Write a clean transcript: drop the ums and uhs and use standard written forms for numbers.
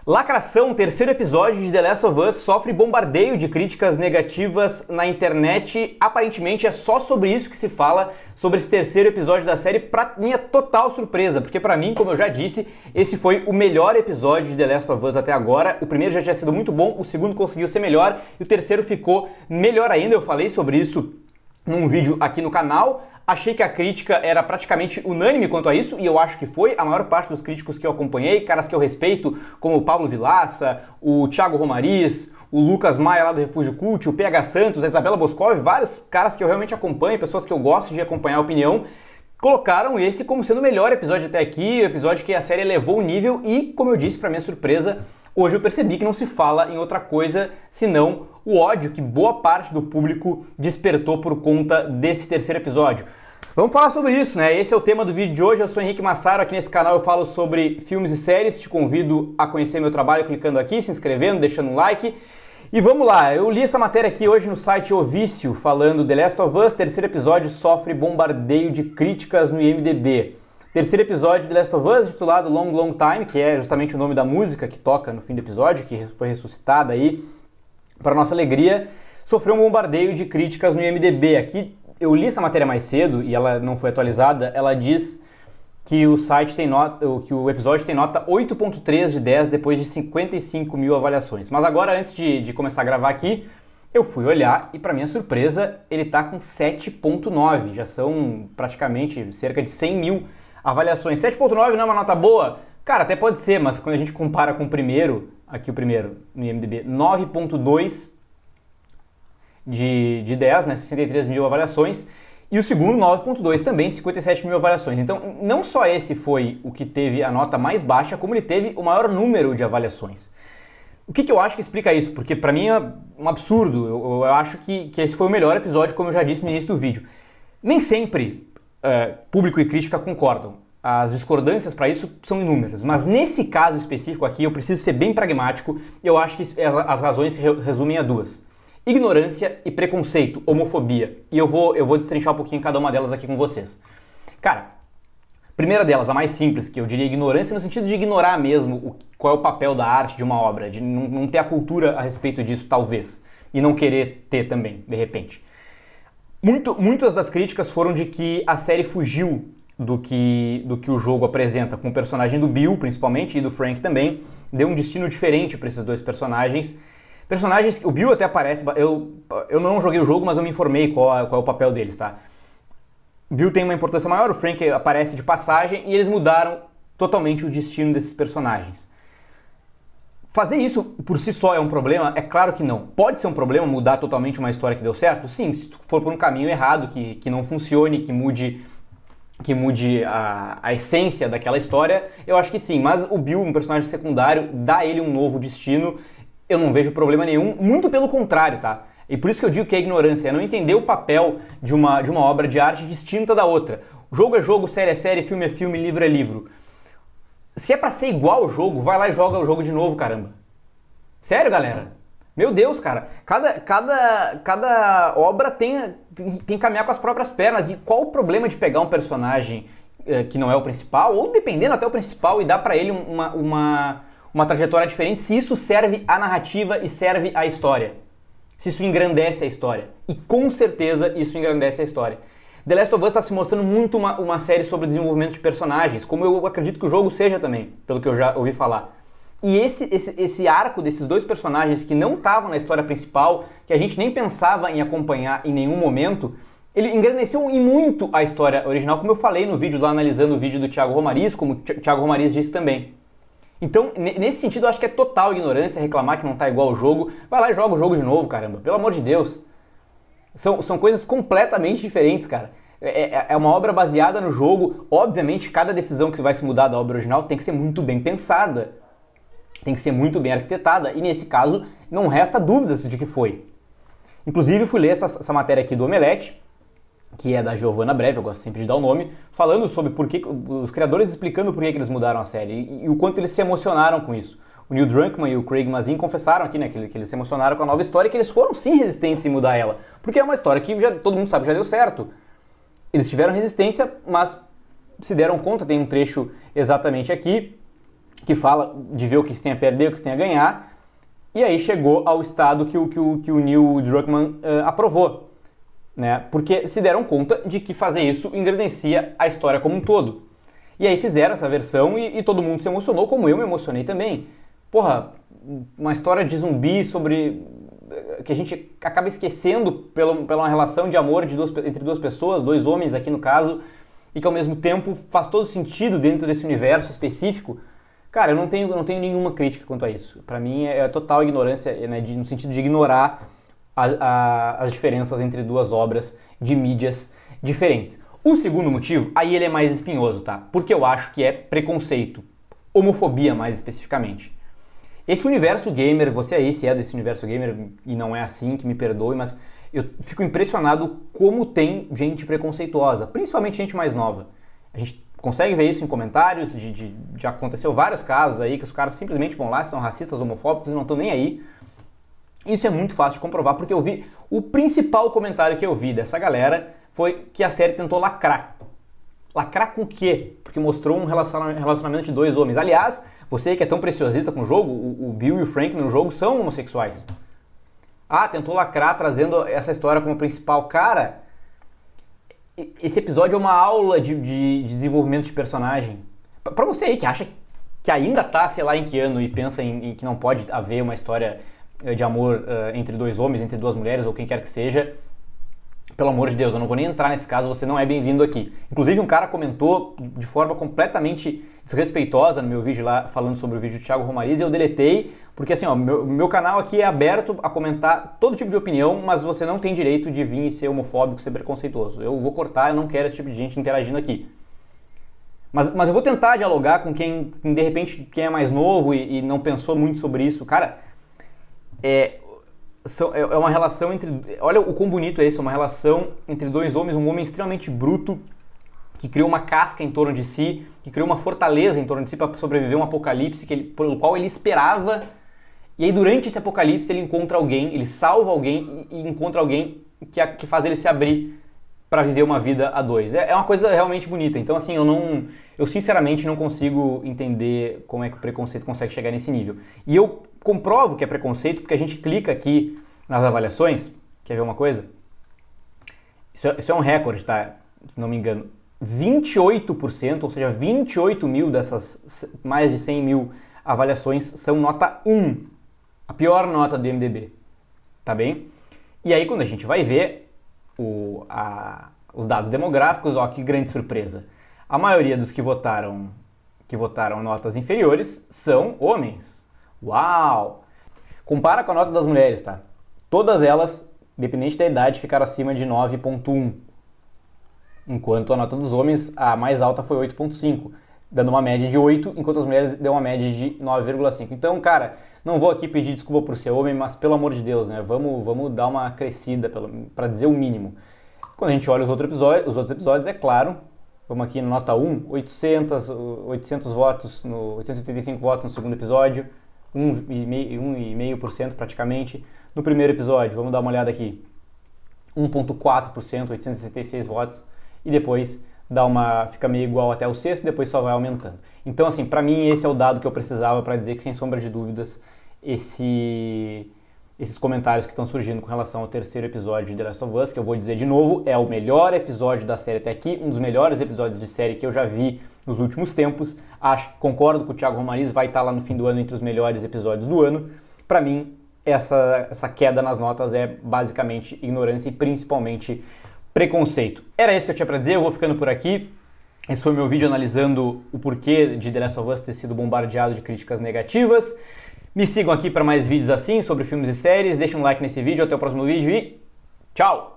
Lacração, terceiro episódio de The Last of Us sofre bombardeio de críticas negativas na internet. Aparentemente é só sobre isso que se fala, sobre esse terceiro episódio da série, pra minha total surpresa, porque pra mim, como eu já disse, esse foi o melhor episódio de The Last of Us até agora. O primeiro já tinha sido muito bom, o segundo conseguiu ser melhor e o terceiro ficou melhor ainda. Eu falei sobre isso num vídeo aqui no canal. Achei que a crítica era praticamente unânime quanto a isso, e eu acho que foi. A maior parte dos críticos que eu acompanhei, caras que eu respeito, como o Pablo Vilaça, o Thiago Romariz, o Lucas Maia lá do Refúgio Cult, o PH Santos, a Isabela Boscov, vários caras que eu realmente acompanho, pessoas que eu gosto de acompanhar a opinião, colocaram esse como sendo o melhor episódio até aqui, o episódio que a série elevou o nível e, como eu disse, pra minha surpresa, hoje eu percebi que não se fala em outra coisa senão o ódio que boa parte do público despertou por conta desse terceiro episódio. Vamos falar sobre isso, né? Esse é o tema do vídeo de hoje. Eu sou Henrique Massaro, aqui nesse canal eu falo sobre filmes e séries. Te convido a conhecer meu trabalho clicando aqui, se inscrevendo, deixando um like. E vamos lá, eu li essa matéria aqui hoje no site O Vício, falando The Last of Us, terceiro episódio sofre bombardeio de críticas no IMDb. Terceiro episódio de The Last of Us, titulado Long Long Time, que é justamente o nome da música que toca no fim do episódio, que foi ressuscitada aí, para nossa alegria, sofreu um bombardeio de críticas no IMDb. Aqui eu li essa matéria mais cedo e ela não foi atualizada. Ela diz que o site tem que o episódio tem nota 8.3 de 10 depois de 55 mil avaliações. Mas agora, antes de começar a gravar aqui, eu fui olhar e, para minha surpresa, ele tá com 7.9. Já são praticamente cerca de 100 mil avaliações. 7.9 não é uma nota boa? Cara, até pode ser, mas quando a gente compara com o primeiro, aqui o primeiro no IMDb, 9.2 de 10, né, 63 mil avaliações, e o segundo 9.2 também, 57 mil avaliações. Então, não só esse foi o que teve a nota mais baixa, como ele teve o maior número de avaliações. O que eu acho que explica isso? Porque pra mim é um absurdo. Eu acho que esse foi o melhor episódio, como eu já disse no início do vídeo. Nem sempre público e crítica concordam. As discordâncias para isso são inúmeras, mas nesse caso específico aqui eu preciso ser bem pragmático e eu acho que as razões se resumem a duas: ignorância e preconceito, homofobia. E eu vou destrinchar um pouquinho cada uma delas aqui com vocês. Cara, primeira delas, a mais simples, que eu diria ignorância no sentido de ignorar mesmo qual é o papel da arte de uma obra, de não ter a cultura a respeito disso, talvez, e não querer ter também, de repente. Muitas das críticas foram de que a série fugiu do que o jogo apresenta, com o personagem do Bill, principalmente, e do Frank também, deu um destino diferente para esses dois personagens. O Bill até aparece, eu não joguei o jogo, mas eu me informei qual é o papel deles, tá? O Bill tem uma importância maior, o Frank aparece de passagem, e eles mudaram totalmente o destino desses personagens. Fazer isso por si só é um problema? É claro que não. Pode ser um problema mudar totalmente uma história que deu certo? Sim, se for por um caminho errado, que não funcione, que mude a essência daquela história, eu acho que sim. Mas o Bill, um personagem secundário, dá ele um novo destino, eu não vejo problema nenhum, muito pelo contrário, tá? E por isso que eu digo que é ignorância, é não entender o papel de uma obra de arte distinta da outra. Jogo é jogo, série é série, filme é filme, livro é livro. Se é pra ser igual ao jogo, vai lá e joga o jogo de novo, caramba. Sério, galera? Meu Deus, cara. Cada obra tem que caminhar com as próprias pernas. E qual o problema de pegar um personagem que não é o principal, ou dependendo até o principal, e dar pra ele uma trajetória diferente, se isso serve à narrativa e serve à história? Se isso engrandece a história. E com certeza isso engrandece a história. The Last of Us está se mostrando muito uma série sobre desenvolvimento de personagens, como eu acredito que o jogo seja também, pelo que eu já ouvi falar. E esse arco desses dois personagens que não estavam na história principal, que a gente nem pensava em acompanhar em nenhum momento, ele engrandeceu e muito a história original, como eu falei no vídeo lá, analisando o vídeo do Thiago Romariz, como o Thiago Romariz disse também. Então, nesse sentido, eu acho que é total ignorância reclamar que não tá igual ao jogo. Vai lá e joga o jogo de novo, caramba, pelo amor de Deus. São coisas completamente diferentes, cara. É uma obra baseada no jogo. Obviamente, cada decisão que vai se mudar da obra original tem que ser muito bem pensada. Tem que ser muito bem arquitetada. E nesse caso, não resta dúvidas de que foi. Inclusive, fui ler essa matéria aqui do Omelete, que é da Giovanna Breve, eu gosto sempre de dar o nome, falando sobre por que os criadores explicando por que eles mudaram a série e o quanto eles se emocionaram com isso. O Neil Druckmann e o Craig Mazin confessaram aqui, né, que eles se emocionaram com a nova história e que eles foram sim resistentes em mudar ela, porque é uma história que todo mundo sabe que já deu certo. Eles tiveram resistência, mas se deram conta, tem um trecho exatamente aqui, que fala de ver o que se tem a perder, o que se tem a ganhar, e aí chegou ao estado que o Neil Druckmann aprovou, né? Porque se deram conta de que fazer isso engrandecia a história como um todo. E aí fizeram essa versão e todo mundo se emocionou, como eu me emocionei também. Porra, uma história de zumbi sobre... que a gente acaba esquecendo pela uma relação de amor entre duas pessoas, dois homens aqui no caso, e que ao mesmo tempo faz todo sentido dentro desse universo específico. Cara, eu não tenho nenhuma crítica quanto a isso. Pra mim é total ignorância, né, no sentido de ignorar as diferenças entre duas obras de mídias diferentes. O segundo motivo, aí ele é mais espinhoso, tá? Porque eu acho que é preconceito, homofobia mais especificamente. Esse universo gamer, você aí se é desse universo gamer e não é assim, que me perdoe, mas eu fico impressionado como tem gente preconceituosa, principalmente gente mais nova. A gente consegue ver isso em comentários, já aconteceu vários casos aí que os caras simplesmente vão lá, são racistas, homofóbicos e não estão nem aí. Isso é muito fácil de comprovar porque eu vi, o principal comentário que eu vi dessa galera foi que a série tentou lacrar. Lacrar com o quê? Porque mostrou um relacionamento de dois homens. Aliás, você que é tão preciosista com o jogo, o Bill e o Frank no jogo são homossexuais. Ah, tentou lacrar trazendo essa história como principal. Cara, esse episódio é uma aula de desenvolvimento de personagem. Pra você aí que acha que ainda tá, sei lá em que ano, e pensa em que não pode haver uma história de amor entre dois homens, entre duas mulheres, ou quem quer que seja, pelo amor de Deus, eu não vou nem entrar nesse caso, você não é bem-vindo aqui. Inclusive um cara comentou de forma completamente desrespeitosa no meu vídeo lá, falando sobre o vídeo do Thiago Romariz, e eu deletei, porque assim, ó, meu canal aqui é aberto a comentar todo tipo de opinião, mas você não tem direito de vir e ser homofóbico, ser preconceituoso. Eu vou cortar, eu não quero esse tipo de gente interagindo aqui. Mas eu vou tentar dialogar com quem, de repente, quem é mais novo e não pensou muito sobre isso. Cara, é uma relação entre... Olha o quão bonito é isso, uma relação entre dois homens, um homem extremamente bruto, que criou uma casca em torno de si, que criou uma fortaleza em torno de si para sobreviver a um apocalipse pelo qual ele esperava. E aí durante esse apocalipse ele encontra alguém, ele salva alguém e encontra alguém que faz ele se abrir para viver uma vida a dois. É uma coisa realmente bonita. Então assim, eu sinceramente não consigo entender como é que o preconceito consegue chegar nesse nível. E eu comprovo que é preconceito porque a gente clica aqui nas avaliações. Quer ver uma coisa? Isso é um recorde, tá? Se não me engano. 28%, ou seja, 28 mil dessas mais de 100 mil avaliações são nota 1. A pior nota do IMDb. Tá bem? E aí quando a gente vai ver os dados demográficos, ó, que grande surpresa. A maioria dos que votaram notas inferiores são homens. Uau! Compara com a nota das mulheres, tá? Todas elas, independente da idade, ficaram acima de 9.1. Enquanto a nota dos homens, a mais alta foi 8.5, dando uma média de 8, enquanto as mulheres deu uma média de 9,5. Então, cara, não vou aqui pedir desculpa por ser homem, mas pelo amor de Deus, né? Vamos dar uma crescida, para dizer o mínimo. Quando a gente olha os outros episódios, é claro, vamos aqui na nota 1, 800 votos, 885 votos no segundo episódio, 1,5% praticamente. No primeiro episódio, vamos dar uma olhada aqui, 1,4%, 866 votos, e depois fica meio igual até o sexto, depois só vai aumentando. Então, assim, pra mim esse é o dado que eu precisava para dizer que, sem sombra de dúvidas, esses comentários que estão surgindo com relação ao terceiro episódio de The Last of Us, que eu vou dizer de novo, é o melhor episódio da série até aqui, um dos melhores episódios de série que eu já vi nos últimos tempos. Concordo com o Thiago Romariz, vai estar lá no fim do ano entre os melhores episódios do ano. Pra mim, essa queda nas notas é basicamente ignorância e principalmente preconceito. Era isso que eu tinha pra dizer, eu vou ficando por aqui. Esse foi o meu vídeo analisando o porquê de The Last of Us ter sido bombardeado de críticas negativas. Me sigam aqui para mais vídeos assim sobre filmes e séries, deixem um like nesse vídeo, até o próximo vídeo e tchau!